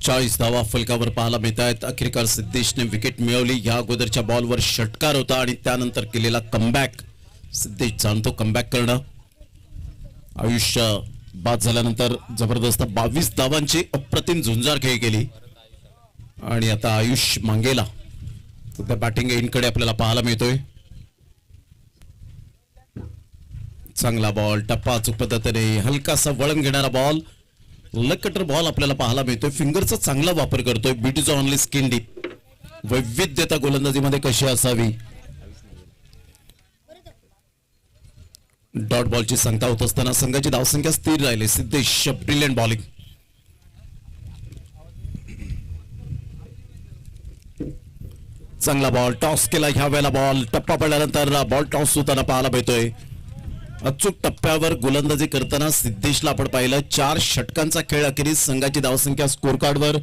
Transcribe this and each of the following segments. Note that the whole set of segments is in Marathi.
40 धावा फलकावर पाहायला मिळत आहेत. अखेरकार सिद्धेशने विकेट मिळवली. या अगोदरच्या बॉलवर षटकार होता आणि त्यानंतर केलेला कमबॅक. सिद्धेश जाणतो कमबॅक करणं. आयुष्य बाद झाल्यानंतर जबरदस्त 22 धावांची अप्रतिम झुंजार खेळ केली आणि आता आयुष मांगेला सध्या बॅटिंग एंडकडे आपल्याला पाहायला मिळतोय. चांगला बॉल, टप्पा अचूक पद्धतीने हलकासा वळण घेणारा बॉल, लेग कटर बॉल आपल्याला पाहायला मिळतोय. फिंगरचा चांगला वापर करतोय. Beat is only skin deep. वैविध्यता गोलंदाजीमध्ये कशी असावी. डॉट बॉलची संख्या होत असताना संघाची धावसंख्या स्थिर राहिली. Siddhesh brilliant bowling. चांगला बॉल टॉस केला. ह्या वेळेला बॉल टप्पा पडल्यानंतर बॉल टॉस होताना पाहायला मिळतोय. अचूक टप्प्यावर गोलंदाजी करताना सिद्धेशला आपण पाहिलं. 4 षटकांचा खेळ अखेरीस संघाची धावसंख्या स्कोर कार्डवर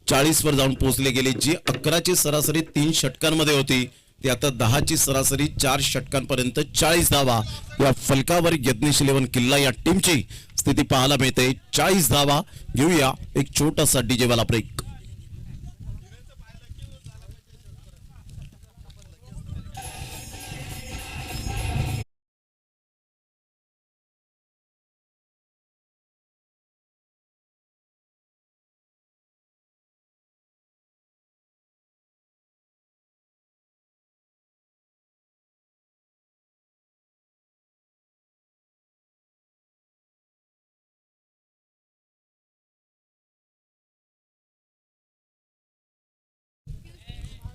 40 वर जाऊन पोहोचली गेली. जी 11ची सरासरी 3 षटकांमध्ये होती ती आता 10ची सरासरी 4 षटकांपर्यंत 40 धावा या फलकावर यज्ञेश 11 किल्ला या टीमची स्थिती पाहायला मिळते. 40 धावा. घेऊया एक छोटासा डीजे वाला ब्रेक.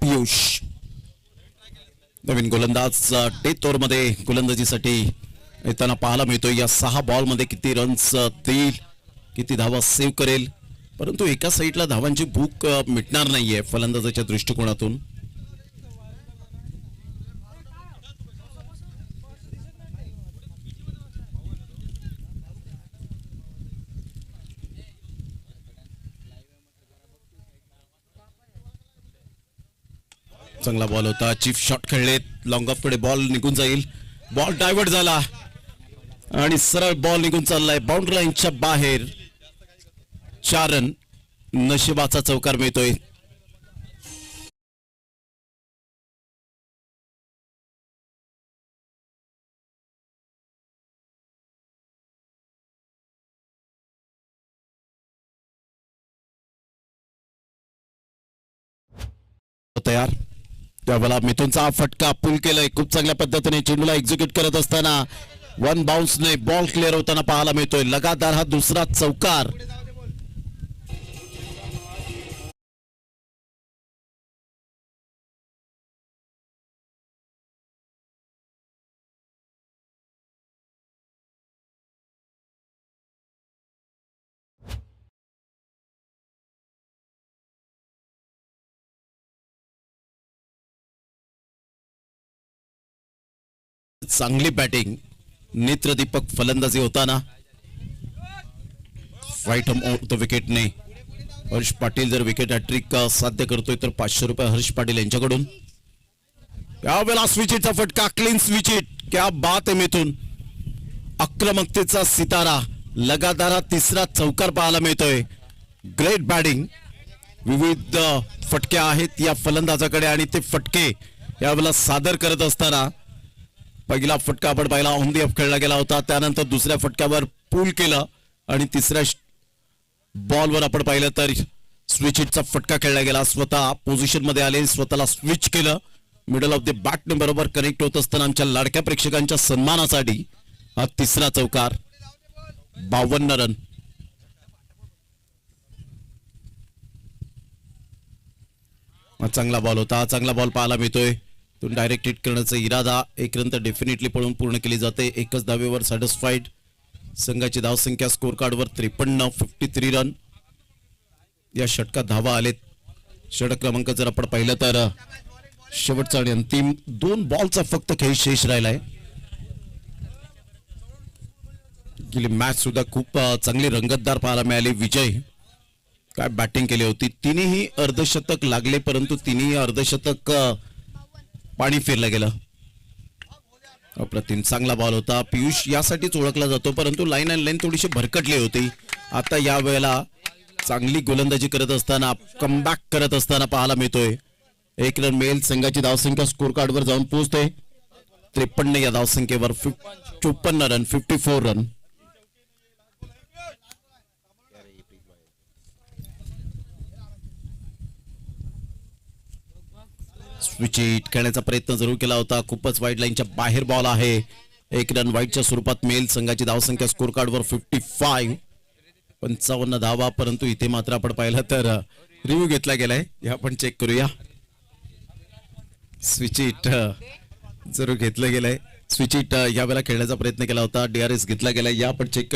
पियुष नवीन गोलंदाज डेथ ओव्हर मध्ये गोलंदाजीसाठी येताना पाहायला मिळतोय. या 6 बॉल मध्ये किती रन्स देईल, किती धावा सेव्ह करेल, परंतु एका साईडला धावांची भूक मिटणार नाहीये फलंदाजाच्या दृष्टिकोनातून. चांगला बॉल होता. चीफ शॉट खेळलेत. लॉंग ऑफ कडे बॉल निघून जाईल. बॉल डायव्हर्ट झाला आणि सरळ बॉल निघून चाललाय बाउंड्री लाईनच्या बाहेर. 4 रन. नशिबाचा चौकार मिळतोय. तयार. त्यावेळेला मिथुनचा फटका पूल केलाय. खूप चांगल्या पद्धतीने चेंडूला एक्झिक्यूट करत असताना 1 बाउन्सने बॉल क्लिअर होताना पाहायला मिळतोय. लगातार हा दुसरा चौकार. चांगली बॅटिंग. नेत्रदीपक फलंदाजी होताना राईट ऑफ द विकेटने हर्ष पाटील जर विकेट हॅट्रिक साध्य करतोय तर 500 रुपये हर्ष पाटील यांच्याकडून. यावेळेला स्विचिटचा फटका. क्लीन स्विचिट. क्या बात आहे मिथून. आक्रमकतेचा सितारा. लगातार तिसरा चौकार पाहायला मिळतोय. Great batting. विविध फटके आहेत या फलंदाजाकडे आणि ते फटके यावेळेला सादर करत असताना पहिला फटका आपण पाहिला ऑन दी ऑफ खेळला गेला होता. त्यानंतर दुसऱ्या फटक्यावर पूल केलं आणि तिसऱ्या बॉलवर आपण पाहिलं तर स्विचिटचा फटका खेळला गेला. स्वतः पोझिशन मध्ये आले, स्वतःला स्विच केलं. मिडल ऑफ द बॅटने बरोबर कनेक्ट होत असताना आमच्या लाडक्या प्रेक्षकांच्या सन्मानासाठी हा तिसरा चौकार. 52 रन. चांगला बॉल होता. चांगला बॉल पाहायला मिळतोय. डायरेक्ट हिट करण्याचा इरादा. 1 रन तर डेफिनेटली पळून पूर्ण केली जाते. एकच धावेवर सॅटिस्फाईड. संघाची धावसंख्या स्कोर कार्डवर 53. 53 रन. या षटकात धावा आलेत. षटक क्रमांक जर आपण पाहिलं तर शेवटचा आणि अंतिम 2 बॉलचा फक्त खेळ शेष राहिलाय. गेली मॅच सुद्धा खूप चांगली रंगतदार पाहायला मिळाली. विजय काय बॅटिंग केली होती. तिन्ही अर्धशतक लागले परंतु तिन्ही अर्धशतक पाणी फिरलं गेलं. अप्रतिम चांगला बॉल होता. पियुष यासाठीच ओळखला जातो परंतु लाईन अँड लेंथ थोडीशी भरकटली होती. आता या वेळेला चांगली गोलंदाजी करत असताना कमबॅक करत असताना पाहायला मिळतोय. एक रन मिळेल. संघाची धावसंख्या स्कोर कार्डवर जाऊन पोहोचते 53 या धावसंख्येवर. 54 रन, 54 रन. स्विच हिट खेळण्याचा प्रयत्न जरूर केला होता. खूपच वाईड लाईनच्या बाहेर बॉल आहे. एक रन वाईडच्या स्वरूपात मिळेल. संघाची धावसंख्या स्कोर कार्डवर 55. 55 धावा. परंतु इथे मात्र आपण पाहिलं तर रिव्ह्यू घेतला गेलाय. हे आपण चेक करूया. स्विच हिट जरूर घेतलं गेलंय. स्विच हिट यावेळेला खेळण्याचा प्रयत्न केला होता. DRS घेतला गेलाय. या आपण चेक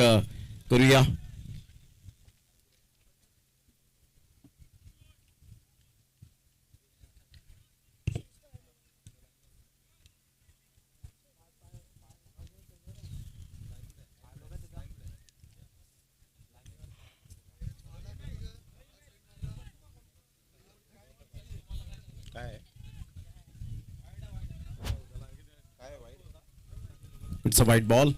करूया. इट्स अ वाईट बॉल.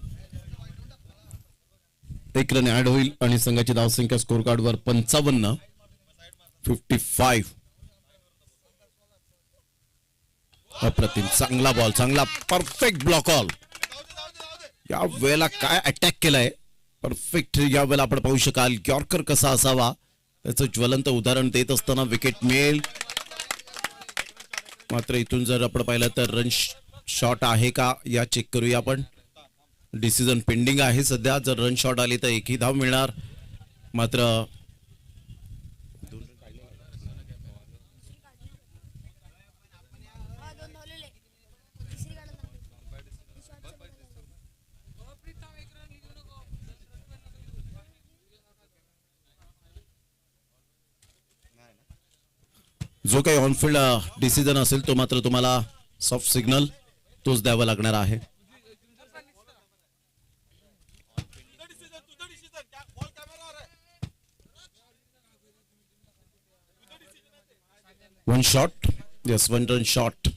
एक रन ऍड होईल आणि संघाची धावसंख्या स्कोर कार्डवर 55. 55. अप्रतिम. चांगला बॉल. चांगला परफेक्ट ब्लॉक ऑल. या वेळेला काय अटॅक केलाय. परफेक्ट. या वेळेला आपण पाहू शकाल यॉर्कर कसा असावा त्याचं ज्वलंत उदाहरण देत असताना विकेट मिळेल. मात्र इथून जर आपण पाहिलं तर रन शॉट आहे का या चेक करूया आपण. डिसिजन पेंडिंग आहे सध्या. जर रन शॉट आली तर एकही धाव मिळणार. मात्र जो काही ऑनफिल्ड डिसिजन असेल तो मात्र तुम्हाला सॉफ्ट सिग्नल तोच द्यावा लागणार आहे. One shot. Yes, 1 run shot.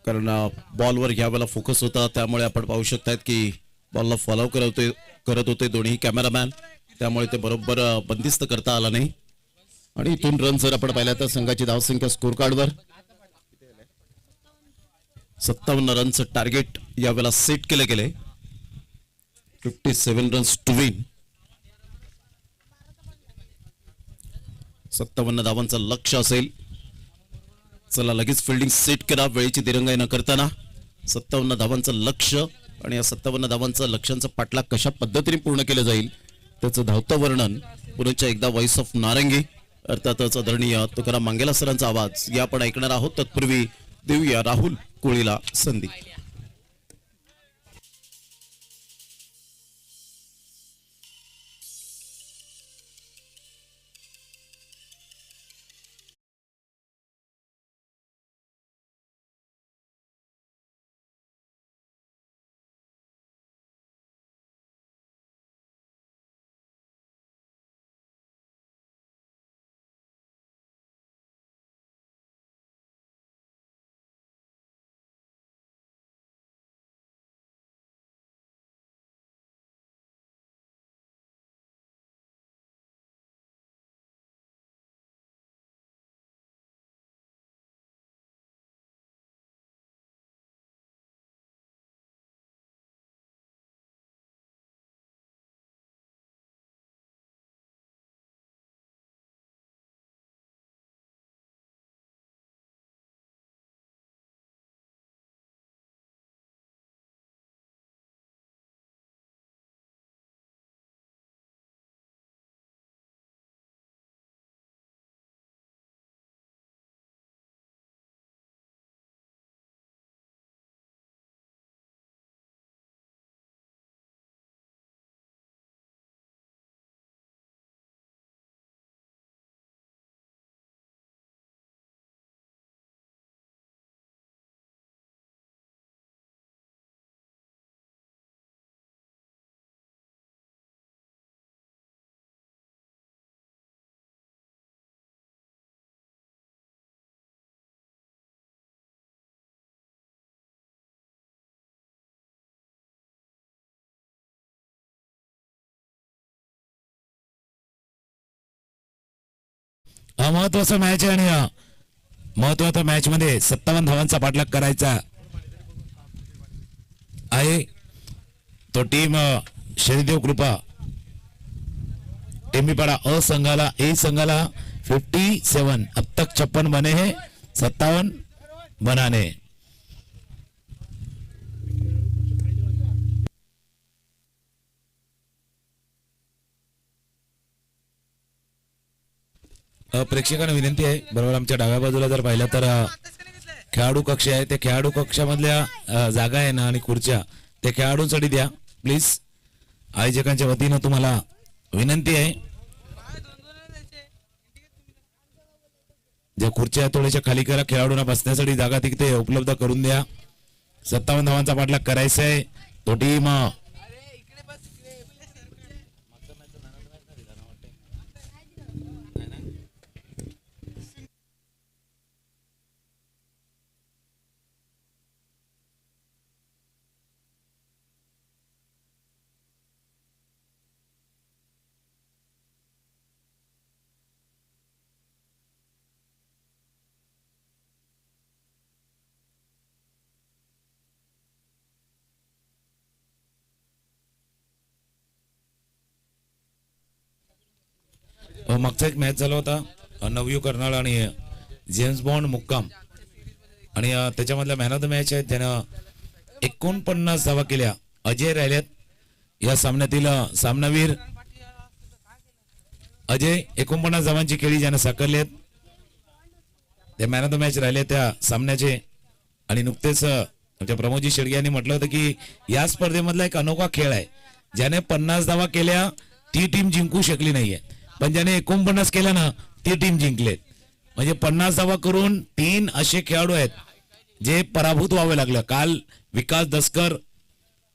कारण बॉलवर घ्या वेळेला फोकस होता त्यामुळे आपण पाहू शकतात की बॉलला फॉलो करत होते दोन्ही कॅमेरामॅन. त्यामुळे ते बरोबर बंदिस्त करता आला नाही. आणि इथून रन जर आपण पाहिलं तर संघाची धावसंख्या स्कोर कार्डवर 57 रनचं टार्गेट यावेळेला सेट केले गेले. 57 रन्स टू विन. 57 धावांचं लक्ष असेल. चला लगेच फिल्डिंग सेट करा वेळेची दिरंगाई न करताना. 57 धावांचं लक्ष आणि या 57 धावांचं लक्ष्यांचा पाठलाग कशा पद्धतीने पूर्ण केलं जाईल त्याचं धावतं वर्णन पुन्हा एकदा व्हॉइस ऑफ नारंगी अर्थातच आदरणीय तुकाराम मांगेला सरांचा आवाज या आपण ऐकणार आहोत. तत्पूर्वी देऊया राहुल कोळीला संधी. हा महत्वाचा मॅच आहे आणि महत्वाच्या मॅच मध्ये 57 धावांचा पाठलाग करायचा आहे. तो टीम शनिदेव कृपा टेंबीपाड़ा अ संघाला ए संघाला 57 अब तक 56 बने हैं, 57 बनाने. प्रेक्षकांना विनंती आहे, बरोबर आमच्या डाव्या बाजूला जर पाहिलं तर खेळाडू कक्ष आहे. त्या खेळाडू कक्षामधल्या जागा आहे ना आणि खुर्च्या त्या खेळाडूंसाठी द्या प्लीज. आयोजकांच्या वतीनं तुम्हाला विनंती आहे, ज्या खुर्च्या थोड्याशा खाली करा, खेळाडूंना बसण्यासाठी जागा तिथे उपलब्ध करून द्या. 57 धावांचा पाठलाग करायचा आहे. तो टीम मागचा एक मॅच झाला होता नवयू कर्नाळ आणि जेम्स बॉन्ड मुक्काम आणि त्याच्यामधल्या मॅन ऑफ द मॅच आहे, त्यानं 49 धावा केल्या. अजय राहिल्यात या सामन्यातील सामनावीर. अजय 49 धावांची खेळी ज्यानं साकारल्यात त्या मॅन ऑफ द मॅच राहिले त्या सामन्याचे. आणि नुकतेच आमच्या प्रमोदजी शेडगे यांनी म्हटलं होतं की या स्पर्धेमधला एक अनोखा खेळ आहे, ज्याने 50 धावा केल्या ती टीम जिंकू शकली नाहीये, पण ज्याने 49 केल्या ना ती टीम जिंकले. म्हणजे 50 धावा करून 3 असे खेळाडू आहेत जे पराभूत व्हावे लागलं. काल विकास दसकर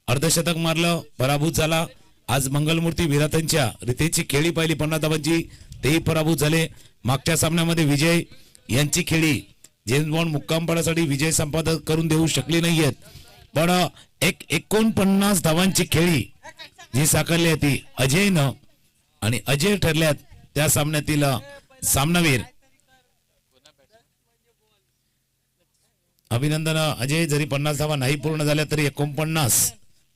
अर्धशतक मारलं, पराभूत झाला. आज मंगलमूर्ती विरातांच्या रितेची खेळी पाहिली 50 धावांची, तेही पराभूत झाले. मागच्या सामन्यामध्ये विजय यांची खेळी जेम्स बॉन्ड मुक्कामपणासाठी विजय संपादक करून देऊ शकले नाहीयेत, पण एक 49 धावांची खेळी जी साकारली आहे ती अजयनं आणि अजय ठरल्यात त्या सामन्यातील सामनावीर. अभिनंदन अजय. जरी 50 धावा नाही पूर्ण झाल्या तरी 49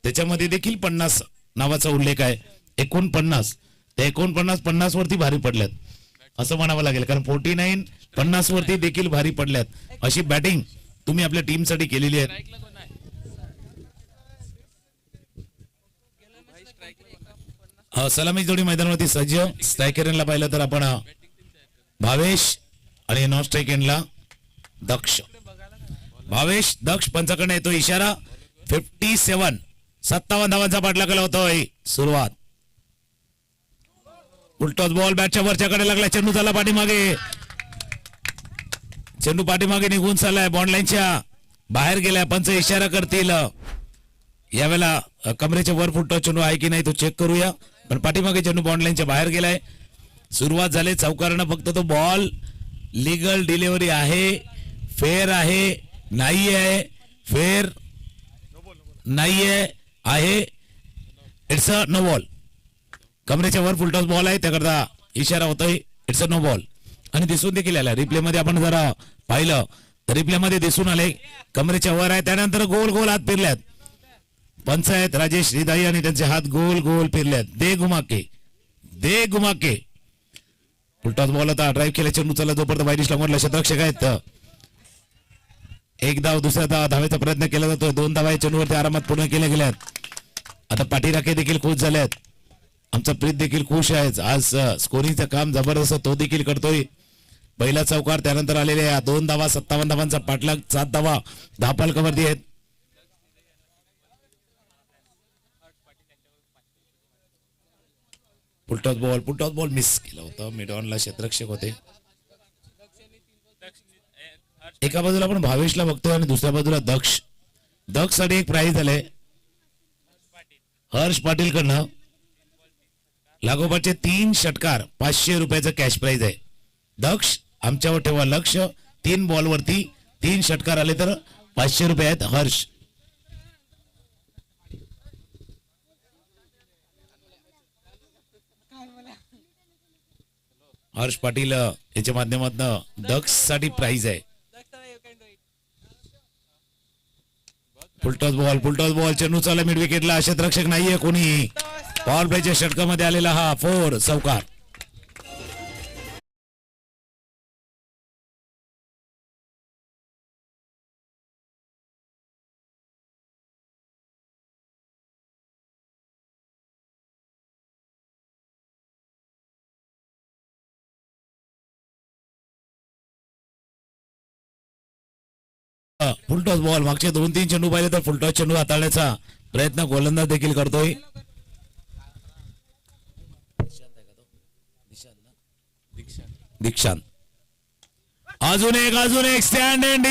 त्याच्यामध्ये देखील 50 नावाचा उल्लेख आहे. 49 त्या 49 वरती भारी पडल्यात असं म्हणावं लागेल, कारण 49 50 वरती देखील भारी पडल्यात. अशी बॅटिंग तुम्ही आपल्या टीम साठी केलेली आहे. सलामी जोडी मैदानावरती सज्ज. स्ट्रायकर एंडला पाहिलं तर आपण भावेश आणि नॉन स्ट्राईक एंडला दक्ष. भावेश दक्ष पंचाकडे येतो इशारा. 57 धावांचा पाठलाग केला होता. सुरुवात उलटोच बॉल बॅटच्या वरच्याकडे लागला. चेंडू झाला पाठीमागे, चेंडू पाठीमागे निघून चाललाय, बॉन्ड लाईनच्या बाहेर गेलाय. पंच इशारा करतील. यावेळेला कमरेच्या वर फुटतो चेंडू आहे की नाही तो चेक करूया, पण पाठीमागे चेंडू बॉन्ड लाईनच्या बाहेर गेलाय. सुरुवात झाली चौकारानं. फक्त तो बॉल लीगल डिलिव्हरी आहे, फेअर आहे, नाही आहे, फेअर नाहीये, आहे, इट्स अ नो बॉल. कमरेच्या वर फुलटॉस बॉल आहे त्याकरता इशारा होतोय इट्स अ नो बॉल. आणि दिसून देखील आला रिप्ले मध्ये, आपण जरा पाहिलं तर रिप्ले मध्ये दिसून आले कमरेच्या वर आहे. त्यानंतर गोल गोल हात फिरल्यात. पंच आहेत राजेश श्रीदाई आणि त्यांचे हात गोल गोल फिरल्यात. दे घुमाके, दे घुमाके. फुलटॉस बॉल होता, ड्राईव्ह केला चेंडू चला जोपर्यंत वाईडिशला मोडला. शतरक्षक आहेत. एक धाव दुसऱ्या धावेचा प्रयत्न केला जातोय. 2 धावा चेंडूवरती आरामात पूर्ण केल्या गेल्यात. आता पाठीराखे देखील खुश झाल्यात. आमचा प्रीत देखील खुश आहे. आज स्कोरिंगचं काम जबरदस्त तो देखील करतोय. पहिला चौकार, त्यानंतर आलेले 2 धावा, 57 धावांचा पाठलाग, 7 धावा 10 पालकावरती आहेत. पुलटॉस बॉल मिस केला होता. मिड ऑनला क्षेत्ररक्षक होते. एका बाजूला आपण भावेशला बघतोय आणि दुसऱ्या बाजूला दक्ष. दक्ष साठी एक प्राइज आले हर्ष पाटील कडनं. लागोपाठचे 3 षटकार, 500 रुपयाचं कॅश प्राइज आहे. दक्ष आमच्यावर ठेवा लक्ष. 3 बॉल वरती 3 षटकार आले तर 500 रुपये आहेत. हर्ष हर्ष पाटील याच्या माध्यमातून दक्ष साठी प्राइज आहे. फुलटॉस बॉल चेंडू चालला मिड विकेटला. क्षेत्ररक्षक नाहीये कोणी. पॉवर प्लेच्या षटकामध्ये आलेला हा 4 चौकार. फुलटॉस बॉल मागचे 2-3 चेंडू पाहिले तर फुलटॉस चेंडू हाताळण्याचा प्रयत्न गोलंदाज देखील करतोय. दीक्षांत अजून एक stand and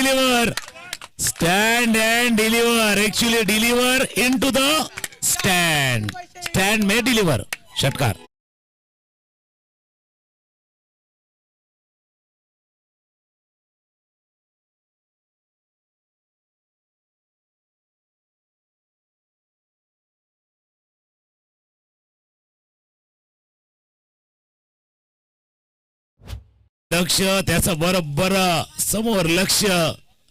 deliver actually deliver into the stand may deliver. षटकार. दक्ष त्याचा बरोबर समोर लक्ष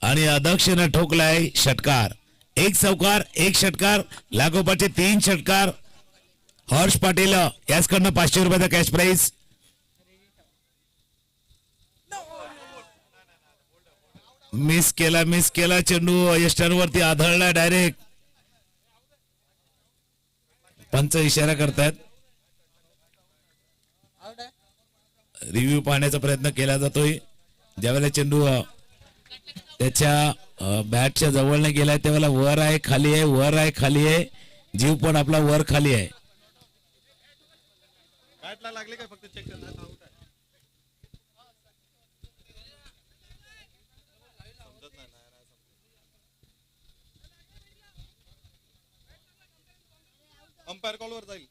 आणि अदक्षने ठोकलाय. षटकार. 1 चौकार 1 षटकार लागोपाठचे 3 षटकार. हर्ष पाटील याचकडनं 500 रुपयाचा कॅश प्राइज. मिस केला चेंडू यष्टांवरती आदळला डायरेक्ट. पंच इशारा करतात. रिव्ह्यू पाहण्याचा प्रयत्न केला जातोय. ज्यावेळेला चेंडू त्याच्या बॅटच्या जवळने गेलाय त्यावेळेला वर आहे खाली आहे वर आहे खाली आहे. जीव पण आपला वर खाली आहे. लागले काय फक्त चेक अंपायर कॉलवर जाईल.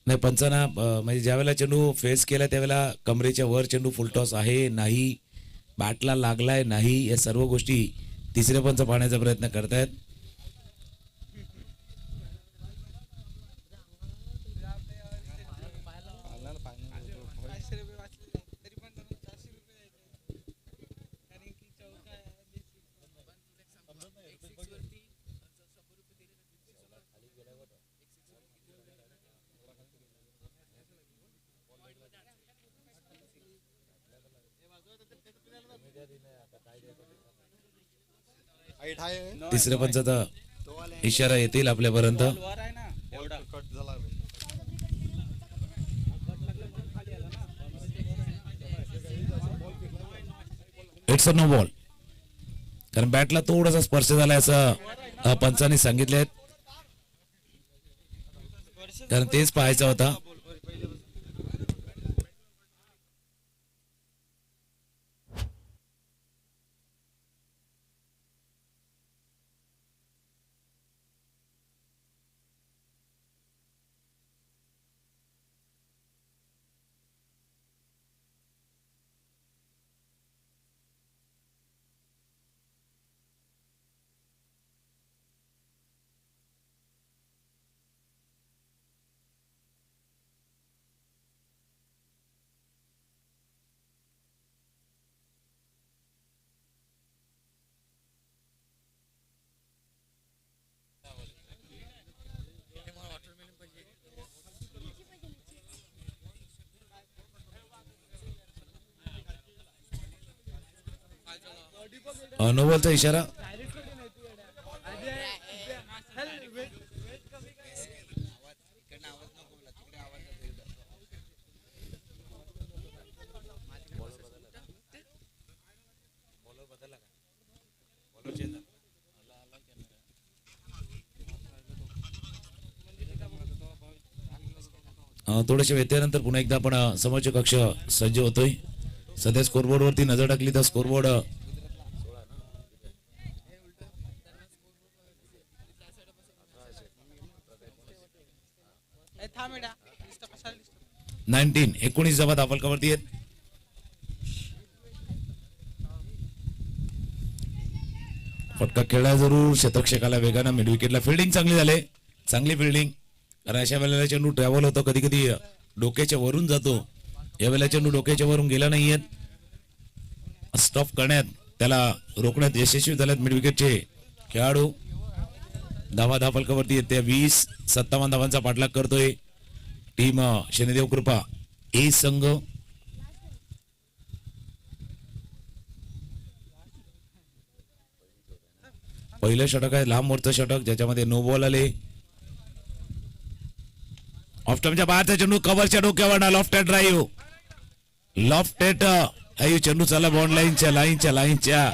नाही पंचांना म्हणजे ज्यावेळेला चेंडू फेस केला त्यावेळेला कमरेच्या वर चेंडू फुलटॉस आहे नाही बॅटला लागलाय नाही या सर्व गोष्टी तिसरे पंच पाहण्याचा प्रयत्न करतायत. तिसऱ्या पंचाचा इशारा येतील आपल्यापर्यंत. इट्स अ नो बॉल कारण बॅटला थोडासा स्पर्श झाला असं पंचांनी सांगितले कारण तेच पाहायचा होता. नो बॉलचा इशारा. थोड्याशा व्यत्ययानंतर पुन्हा एकदा आपण समोरचे कक्ष सज्ज होतोय. सध्या स्कोरबोर्ड वरती नजर टाकली तर स्कोरबोर्ड 19 धावा धावफलकावरती आहेत. फटका खेळला जरूर, शतक्षकाला वेगानं मिड विकेटला. फिल्डिंग चांगली झाले, चांगली फिल्डिंग. कारण अशा वेळेला चेंडू ट्रॅव्हल होतो, कधी कधी डोक्याच्या वरून जातो. यावेळेला चेंडू डोक्याच्या वरून गेला नाहीयेत. स्टॉप करण्यात, त्याला रोखण्यात यशस्वी झालेत मिड विकेटचे खेळाडू. धावफलकावरती येते 20-57 धावांचा पाठलाग करतोय टीम शनिदेव कृपा ए संघ. पहिलं षटक आहे, लांब मोठं षटक, ज्याच्यामध्ये नो बॉल आले. ऑफस्टंपच्या बाहेरचा चेंडू कव्हरच्या डोक्यावर, लॉफ्टेड ड्राईव्ह, लॉफ्टेड चेंडू चालला बॉन्ड लाईनच्या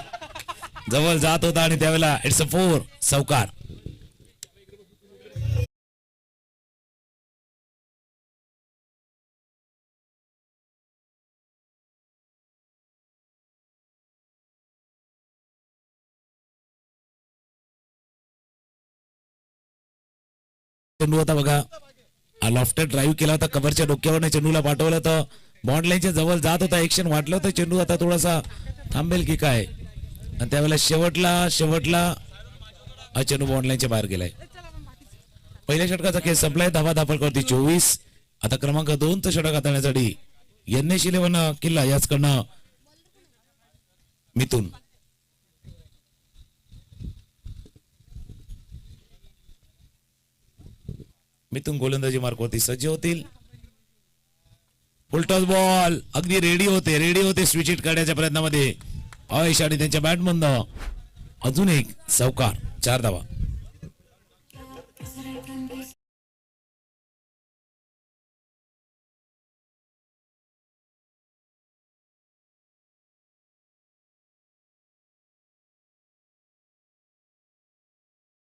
जवळ जात होता आणि त्यावेळेला इट्स अ 4 चौकार. चेंडू होता बघा, लॉफ्टेड ड्राईव्ह केला होता, कव्हरच्या डोक्यावर चेंडूला पाठवलं तर बॉन्ड लाईनच्या जवळ जात होता. एक्शन वाटलं होतं चेंडू आता थोडासा थांबेल की काय, आणि त्यावेळेला शेवटला हा चेंडू बॉन्ड लाईनच्या बाहेर गेलाय. पहिल्या षटकाचा खेळ संपलाय. धावफलकावरती 24. आता क्रमांक 2चं षटक हाताळण्यासाठी NS11 किल्ला याचकडनं मिथून. गोलंदाजी मार्कवरती सज्ज होतील. फुलटॉस बॉल, अगदी रेडी होते स्विच हिट करण्याच्या प्रयत्नामध्ये अयश आणि त्यांच्या बॅटमधनं अजून एक चौकार, 4 धावा.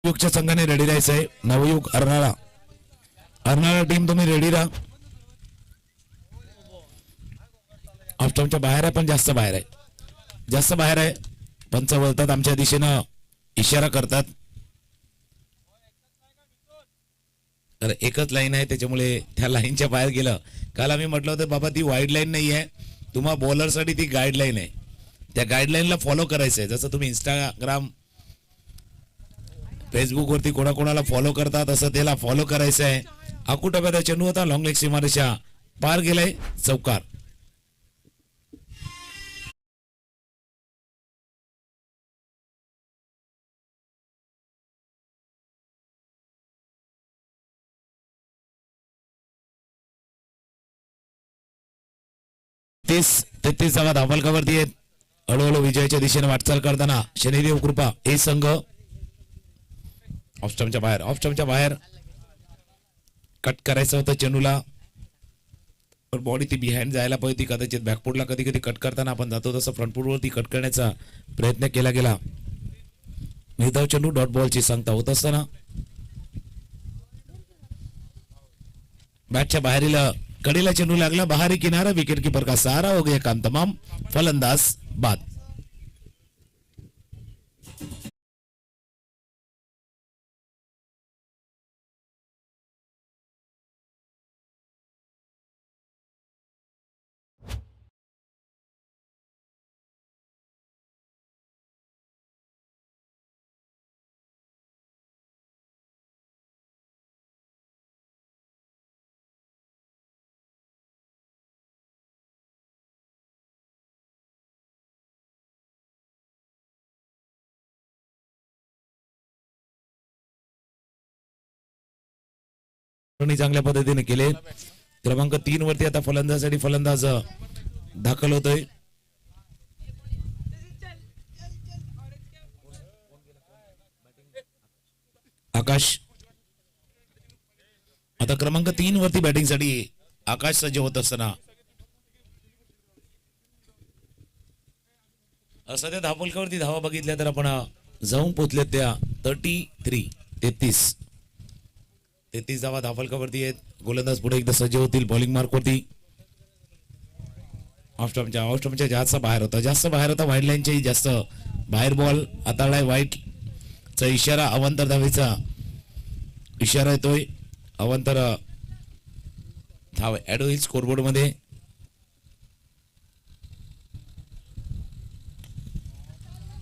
युगच्या संघाने रेडी राहायचंय. नवयुग अर्नाळा टीम तुम्ही रेडी राहा. ऑफस्टॉपच्या बाहेर आहे, पण जास्त बाहेर आहे. पंच वळतात आमच्या दिशेनं, इशारा करतात. तर एकच लाईन आहे, त्याच्यामुळे त्या लाईनच्या बाहेर गेलं. काल आम्ही म्हटलं होतं बाबा ती वाईड लाईन नाही आहे, तुम्हा बॉलरसाठी ती गाईडलाईन आहे. त्या गाईडलाईनला फॉलो करायचंय. जसं तुम्ही इंस्टाग्राम फेसबुक वरती कोणाकोणाला फॉलो करतात, असं त्याला फॉलो करायचं आहे. आकुटोब्याचा चेंडू होता, लॉंग लेग सीमारेषा पार गेलाय, चौकार. तेहतीस धावा धावफलकावरती आहेत. हळूहळू विजयाच्या दिशेने वाटचाल करताना शनिदेव कृपा ए संघ. ऑफस्टंपच्या बाहेर कट करायचं होतं चेंडूला, पण बॉडी ती बिहाइंड जायला पाहिजे. कदाचित बॅकफुटला कधी कधी कट करताना आपण जातो तसं फ्रंटफुटवरती कट करण्याचा प्रयत्न केला गेला. निर्धाव चेंडू डॉट बॉलची सांगता होत असताना बॅटच्या बाहेरील कडेला चेंडू लागला, बाहरी किनारा, विकेट कीपर का सहारा, हो गया काम तमाम, फलंदाज बाद. चांगल्या पद्धतीने केले. क्रमांक 3 वरती आता फलंदाज दाखल होतोय. आकाश. आता क्रमांक 3 वरती बॅटिंग साठी आकाश सज्ज होत असताना सध्या धावफलकावरती धावा बघितल्या तर आपण जाऊन पोहोचले त्या 33 धावा धावफलकावरती आहेत. गोलंदाज पुढे एकदा सज्ज होतील बॉलिंग मार्कवरती. ऑफस्टंपच्या जास्त बाहेर होता व्हाईट लाईनच्याही जास्त बाहेर बॉल हाताळलाय. व्हाईटचा इशारा, अवांतर धावेचा इशारा येतोय. अवांतर धाव ऍड होईल स्कोरबोर्ड मध्ये.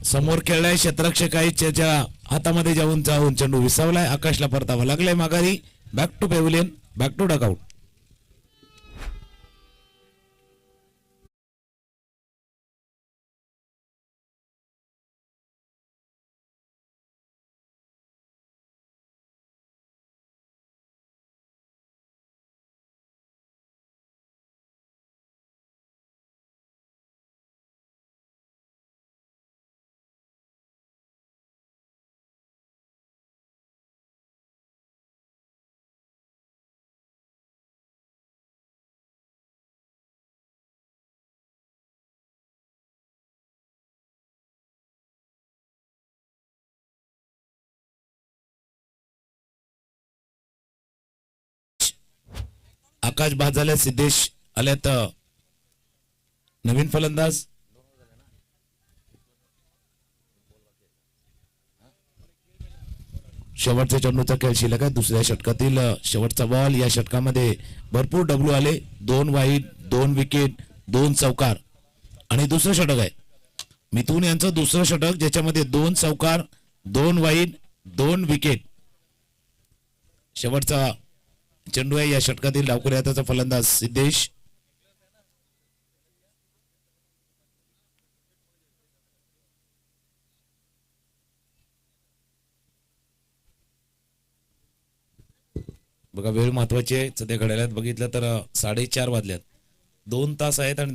समोर खेळलाय क्षेत्ररक्षक आहे, त्याच्या हातामध्ये जाऊन चेंडू विसावलाय. आकाशला परतावा लागलाय माघारी. Back to pavilion, back to dugout. Akash बाद झाल्या. सिद्धेश आल्यात नवीन फलंदाज. शेवटच्या चेंडूचा खेळ शिल्लक आहे. दुसऱ्या षटकातील शेवटचा बॉल. या षटकामध्ये भरपूर डब्ल्यू आले. 2 वाईड, 2 विकेट, 2 चौकार आणि दुसरं षटक आहे मिथून यांचं दुसरं षटक, ज्याच्यामध्ये 2 चौकार, 2 वाईड, 2 विकेट. शेवटचा चेंडू आहे या षटकातील. डावखुरी हाताचा फलंदाज सिद्धेश. बघा वेळ महत्वाची आहे. सध्या घड्याळात बघितलं तर 4:30 वाजल्यात. 2 तास आहेत आणि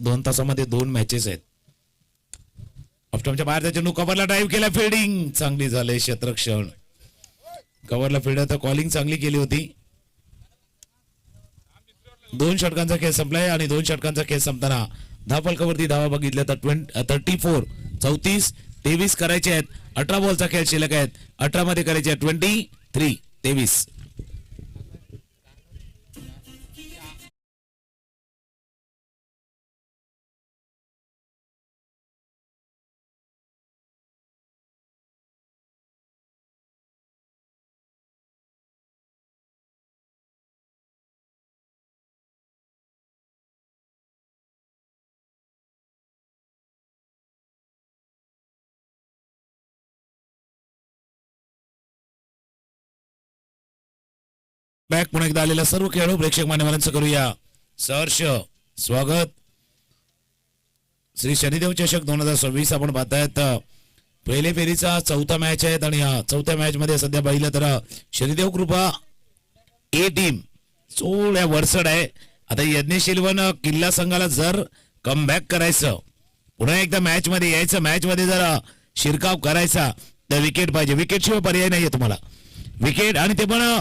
2 तासामध्ये 2 मॅचेस आहेत. ऑफस्टॉपच्या बाहेरचा चेंडू कव्हरला ड्राईव्ह केला. फिल्डिंग चांगली झाली. क्षेत्ररक्षण कव्हरला फिल्डर तर कॉलिंग चांगली केली होती. 2 षटकांचा खेळ संपलाय आणि 2 षटकांचा खेळ संपताना धावफलकावरती धावा बघितल्या तर 34 34 23 करायचे आहेत. 18 बॉलचा खेळ शिल्लक आहेत. 18 मध्ये करायचे आहेत 23 23. बॅक पुन्हा एकदा आलेल्या सर्व खेळाडू प्रेक्षक मान्यवरांचं करूया सहर्ष स्वागत. श्री शनिदेव चषक 2026 आपण पाहतायत. पहिले फेरीचा 4था मॅच आहे आणि या 4थ्या मॅच मध्ये सध्या पाहिलं तर शनिदेव कृपा ए टीम थोड्या वरचढ आहे. आता यज्ञेश इलेव्हन किल्ला संघाला जर कमबॅक करायचं, पुन्हा एकदा मॅच मध्ये यायचं, मॅच मध्ये जर शिरकाव करायचा तर विकेट पाहिजे. विकेट शिवाय पर्याय नाहीये तुम्हाला. विकेट आणि ते पण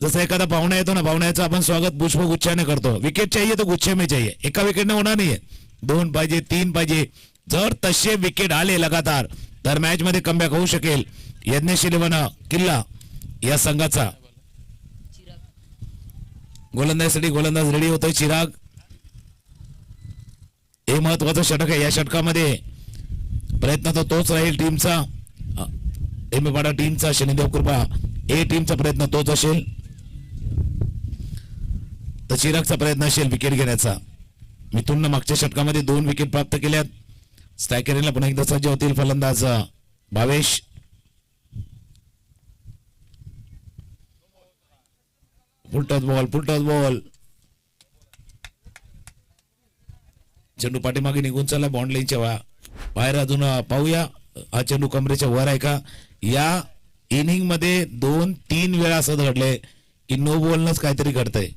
जसं एखादा पाहुणा येतो ना, पाहुण्याचं आपण स्वागत पुष्पगुच्छाने करतो. विकेट चाहिए तो गुच्छे में चाहिए. एका विकेटने होणार नाहीये. 2 पाहिजे, 3 पाहिजे. जर तसे विकेट आले लगातार तर मॅच मध्ये कमबॅक होऊ शकेल. यज्ञेश इलेव्हन किल्ला या संघाचा गोलंदाजीसाठी गोलंदाज रेडी होतोय चिराग. हे महत्वाचं षटक आहे. या षटकामध्ये प्रयत्न तर तोच राहील टीमचा. एमएपाडा टीमचा, शनिदेव कृपा ए टीमचा प्रयत्न तोच असेल. तर चिरागचा प्रयत्न असेल विकेट घेण्याचा. मिथुननं मागच्या षटकामध्ये 2 विकेट प्राप्त केल्यात. स्ट्रायकरला पुन्हा एकदा सज्ज होतील फलंदाज भावेश. Full toss ball. चेंडू पाठीमागे निघून चालला बॉन्ड लाईनच्या बाहेर. अजून पाहूया हा चेंडू कमरेच्या वर आहे का. या इनिंग मध्ये 2-3 वेळा असं घडलंय की नो बॉलनच काहीतरी घडतंय.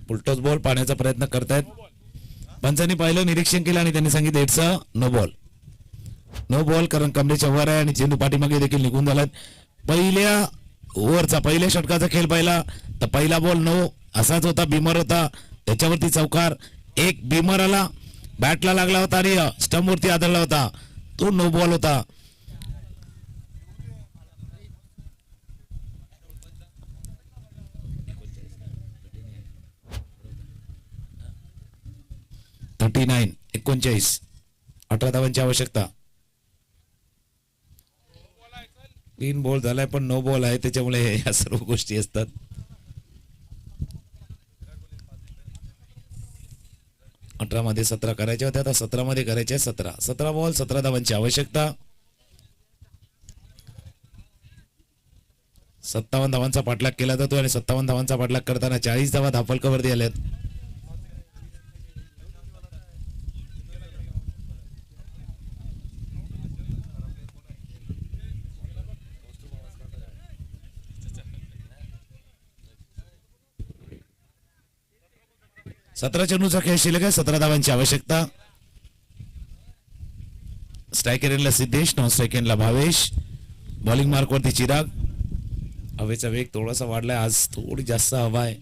फुलटॉस बॉल पाहण्याचा प्रयत्न करतायत. पंचांनी पाहिलं, निरीक्षण केलं आणि त्यांनी सांगितलं it's a no ball. No ball कारण कमरेच्या वर आहे आणि चेंडू पाठीमागे देखील निघून झालाय. पहिल्या षटकाचा खेळ पाहिला तर पहिला बॉल नो असाच होता. बिमर होता, त्याच्यावरती चौकार. एक बिमर आला, बॅटला लागला होता आणि स्टंप वरती आदळला होता. तो नो बॉल होता. $39 19 18 धावांची आवश्यकता. क्लीन बॉल झालाय पण नो बॉल आहे, त्याच्यामुळे या सर्व गोष्टी असतात. अठरा मध्ये 17 करायच्या होत्या, आता 17 मध्ये करायचे 17 बॉल 17 धावांची आवश्यकता. 57 धावांचा पाठलाग केला जातो आणि 57 धावांचा पाठलाग करताना 40 धावा धापलकावरती आल्यात. सतरा चेंडूचा खेळ शिल्लक आहे, 17 धावांची आवश्यकता. स्ट्रायकर एंडला सिद्धेश, नॉन स्ट्रायकर एंडला भावेश. बॉलिंग मार्क वरती चिराग. हवेचा वेग थोडासा वाढलाय, आज थोडी जास्त हवा आहे.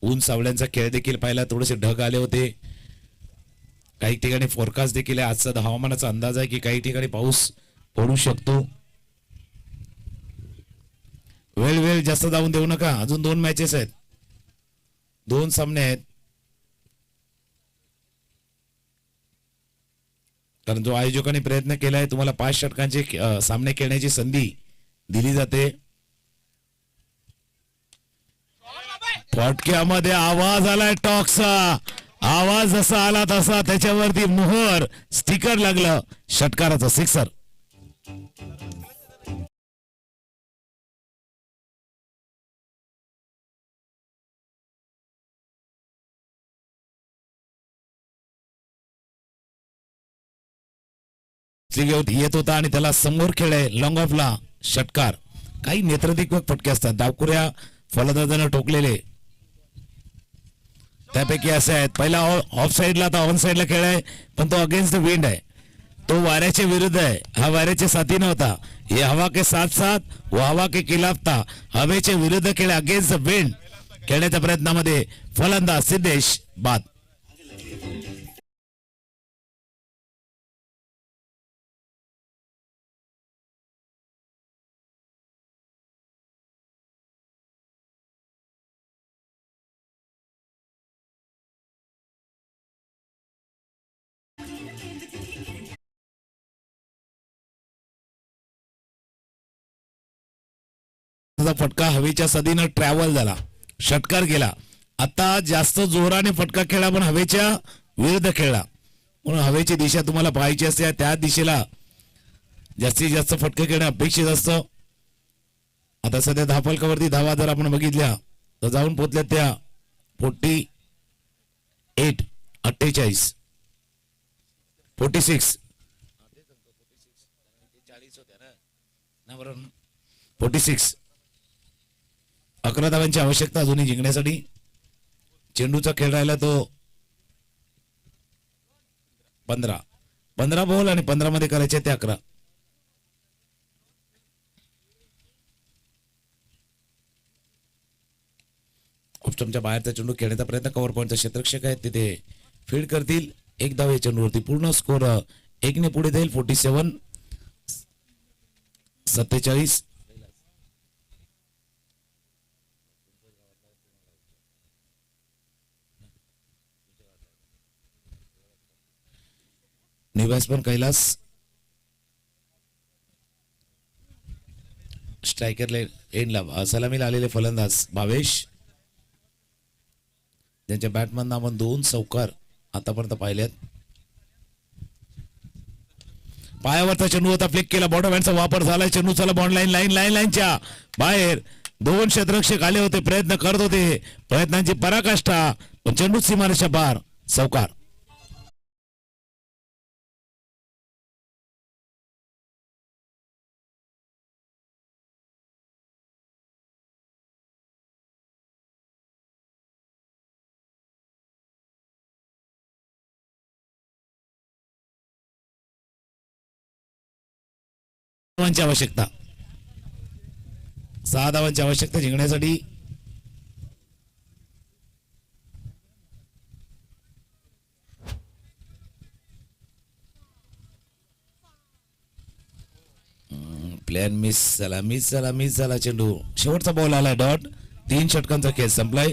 ऊन सावल्यांचा खेळ देखील पाहिला, थोडेसे ढग आले होते. काही ठिकाणी फोरकास्ट देखील आहे. आजचा हवामानाचा अंदाज आहे की काही ठिकाणी पाऊस पडू शकतो. वेळ जास्त जाऊन देऊ नका, अजून 2 मॅचेस आहेत, 2 सामने आहेत. कारण जो आयोजकांनी प्रयत्न केलाय, तुम्हाला 5 षटकांचे सामने खेळण्याची संधी दिली जाते. फटक्यामध्ये आवाज आलाय टॉकचा. आवाज जसा आला तसा त्याच्यावरती मोहर स्टिकर लागलं. षटकाराचा सिक्सर. येत होता आणि त्याला समोर खेळले लॉंग ऑफला षटकार. काही नेत्रदिग्वक फटके असतात, डावकुऱ्या फलंदाजानं ठोकलेले, त्यापैकी असे आहेत. पहिला ऑफ साइडला, आता ऑन साइडला खेळाय, पण तो अगेन्स्ट द विंड आहे, तो वाऱ्याच्या विरुद्ध आहे. हा वाऱ्याच्या साथी नव्हता, ये हवा के साथ साथ वो हवा के खिलाफ था. हवेच्या विरुद्ध खेळ, अगेन्स्ट द विंड खेळण्याच्या प्रयत्नामध्ये फलंदाज सिद्धेश बाद. फटका हवेच्या सदीनं ट्रॅव्हल झाला, षटकार गेला. आता जास्त जोराने फटका खेळला पण हवेच्या विरुद्ध खेळला, म्हणून हवेची दिशा तुम्हाला पाहायची असते, त्या दिशेला जास्तीत जास्त फटके खेळणे अपेक्षित असतं. आता सध्या धापलकावरती धावा जर आपण बघितल्या तर जाऊन पोहोचल्या त्या 48 48 46 46. 11 धावांची आवश्यकता अजूनही जिंकण्यासाठी. चेंडूचा खेळ राहिला तो 15 बॉल आणि 15 मध्ये करायचे ते 11. ऑफस्टंपच्या बाहेरचा चेंडू खेळण्याचा प्रयत्न, कव्हर पॉईंटचा क्षेत्ररक्षक आहे तिथे फील्ड करतील. 1 धाव या चेंडूवरती. पूर्ण स्कोर 1 ने पुढे जाईल. 47 47. निवास पण कैलास. स्ट्रायकर एंडला सलामीला आलेले फलंदाज भावेश, त्यांच्या बॅटमधनं आपण 2 चौकार आतापर्यंत पाहिल्यात. पायावरचा चेंडू होता, फ्लिक केला, बॉटम हँडचा वापर झालाय. चेंडू चला बॉन्ड लाईनच्या बाहेर. 2 क्षेत्ररक्षक आले होते, प्रयत्न करत होते, प्रयत्नांची पराकाष्ठा, पण चेंडू सीमारेषा पार. चौकार. आवश्यकता 6 धावांची आवश्यकता जिंकण्यासाठी. प्लॅन मिस झाला चेंडू. शेवटचा बॉल आला डॉट. 3 षटकांचा खेळ संपलाय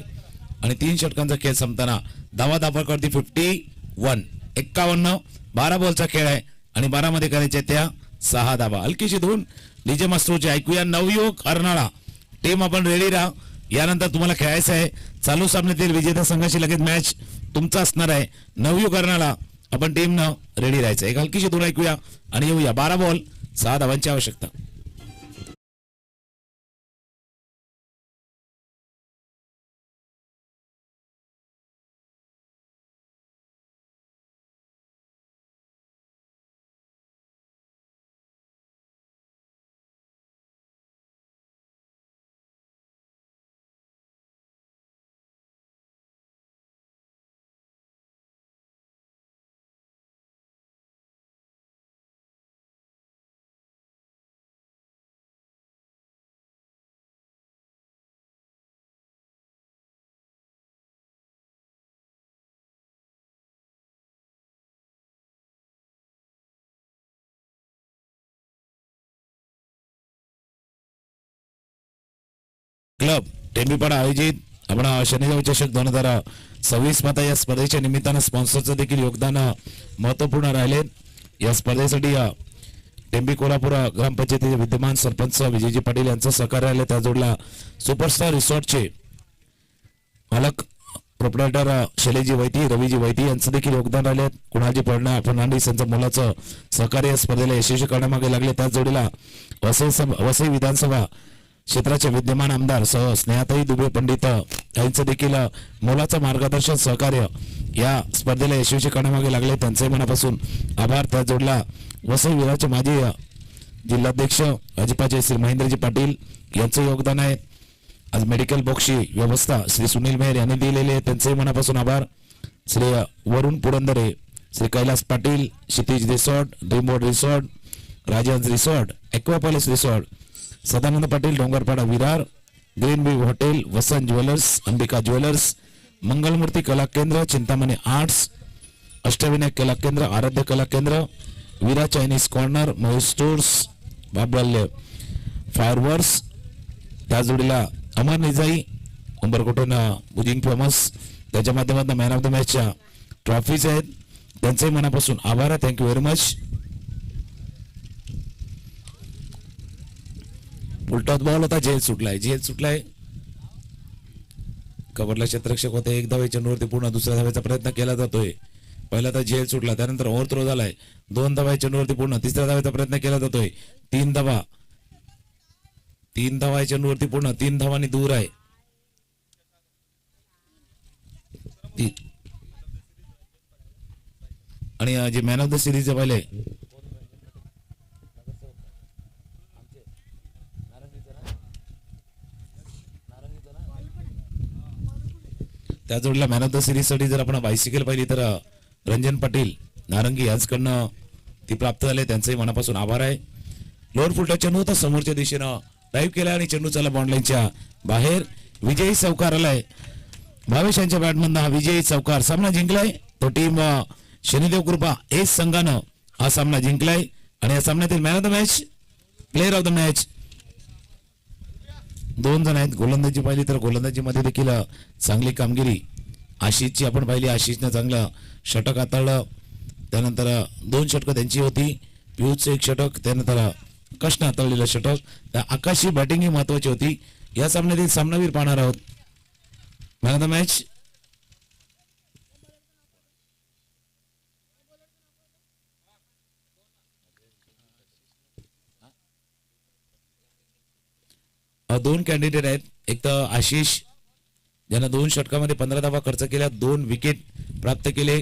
आणि 3 षटकांचा खेळ संपताना धावा दापलकावरती 51. 12 बॉलचा खेळ आहे आणि 12 मध्ये करायचे त्या 6 धावा. हलकीशी धून डीजे मास्टरचे ऐकूया. नवयुवक अर्नाळा टीम आपण रेडी राहा. यानंतर तुम्हाला खेळायचं आहे. चालू सामन्यातील विजेत्या संघाशी लगेच मॅच तुमचा असणार आहे. नवयुवक अर्नाळा आपण टीमनं रेडी राहायचं. एक हलकीशी धून ऐकूया आणि येऊया. 12 बॉल 6 धावांची आवश्यकता. क्लब टेंबीपाडा आयोजित आपण शनिदेव चषक 2026 मध्ये या स्पर्धेच्या निमित्तानं स्पॉन्सरचं देखील योगदान महत्वपूर्ण राहिले. या स्पर्धेसाठी टेंबी कोल्हापूर ग्रामपंचायतीचे विद्यमान सरपंच विजयजी पाटील यांचं सहकार्य राहिले. त्या जोडला सुपरस्टार रिसॉर्टचे मालक प्रोप्रायटर शैलेजी वैती, रवीजी वैती यांचं देखील योगदान राहिले. कुणालजी फर्नांडिस यांचं मुलाचं सहकार्य स्पर्धेला यशस्वी करण्यामागे लागले. त्याच जोडीला वसई विधानसभा क्षेत्राचे विद्यमान आमदार सह स्नेहाताई दुबे पंडित यांचं देखील मोलाचं मार्गदर्शन सहकार्य या स्पर्धेला यशस्वी करण्यामागे लागले. त्यांचे मनापासून आभार. त्या जोडला वसई विराचे माजी जिल्हाध्यक्ष भाजपाचे श्री महेंद्रजी पाटील यांचे योगदान आहे. आज मेडिकल बॉक्सची व्यवस्था श्री सुनील मेहर यांनी दिलेली आहे. त्यांचे मनापासून आभार. Shri Varun Purandare, Shri Kailas Patil, Kshitij resort, Dreamworld resort, Rajhans resort, Aqua Palace resort, Sadanand Patil Dongarpada Virar, Green View hotel, Vasant jewellers, Ambika jewellers, Mangalmurti Kala Kendra, Chintamani arts, Ashtavinayak कला केंद्र, Aaradhya Kala Kendra, Veera Chinese corner, Mahesh stores, बाबलाल्य फायरवर्क्स, त्या जोडीला अमर निजाई उंबरकोटन बुदिंग फेमस त्याच्या माध्यमातून मॅन ऑफ द मॅचच्या ट्रॉफीज आहेत. त्यांचे मनापासून आभार. Thank you very much. उलटात बॉल होता. झेल सुटलाय. कबडला क्षेत्ररक्षक होते. एक धावे चेंडूवरती पूर्ण दुसऱ्या धावेचा प्रयत्न केला जातोय. पहिला तर झेल सुटला, त्यानंतर ओव्हर थ्रो झालाय. 2 धावा चेंडूवरती पूर्ण तिसऱ्या धावेचा प्रयत्न केला जातोय. 3 धावा चेंडूवरती पूर्ण 3 धावांनी दूर आहे. आणि जे मॅन ऑफ द सिरीज पहिले त्या जोडीला मॅन ऑफ द सिरीज साठी जर आपण बायसिकल पाहिली तर रंजन पाटील नारंगी यांच्याकडनं ती प्राप्त झाले. त्यांचंही मनापासून आभार आहे. लोअर फुलटा चेंडू होता समोरच्या दिशेनं ड्राईव्ह केला आणि चेंडू चला बॉन्डलाईनच्या बाहेर. विजयी चौकार आलाय. भावेश यांच्या बॅटमधून हा विजयी चौकार. सामना जिंकलाय तो टीम शनिदेव कृपा एस संघानं हा सामना जिंकलाय. आणि या सामन्यातील man of the match, player of the match 2 जण आहेत. गोलंदाजी पाहिली तर गोलंदाजीमध्ये देखील चांगली कामगिरी आशिषची आपण पाहिली. आशिषनं चांगलं षटक हाताळलं. त्यानंतर 2 षटकं त्यांची होती. पियुषचं 1 षटक, त्यानंतर आकाशनं हाताळलेलं षटक. त्या आकाशची बॅटिंग ही महत्वाची होती. या सामन्यातील सामनावीर पाहणार आहोत. मॅन ऑफ द मॅच दोन कॅन्डिडेट आहेत. एक तर आशिष ज्यानं 2 षटकामध्ये 15 धावा खर्च केल्या, 2 विकेट प्राप्त केले.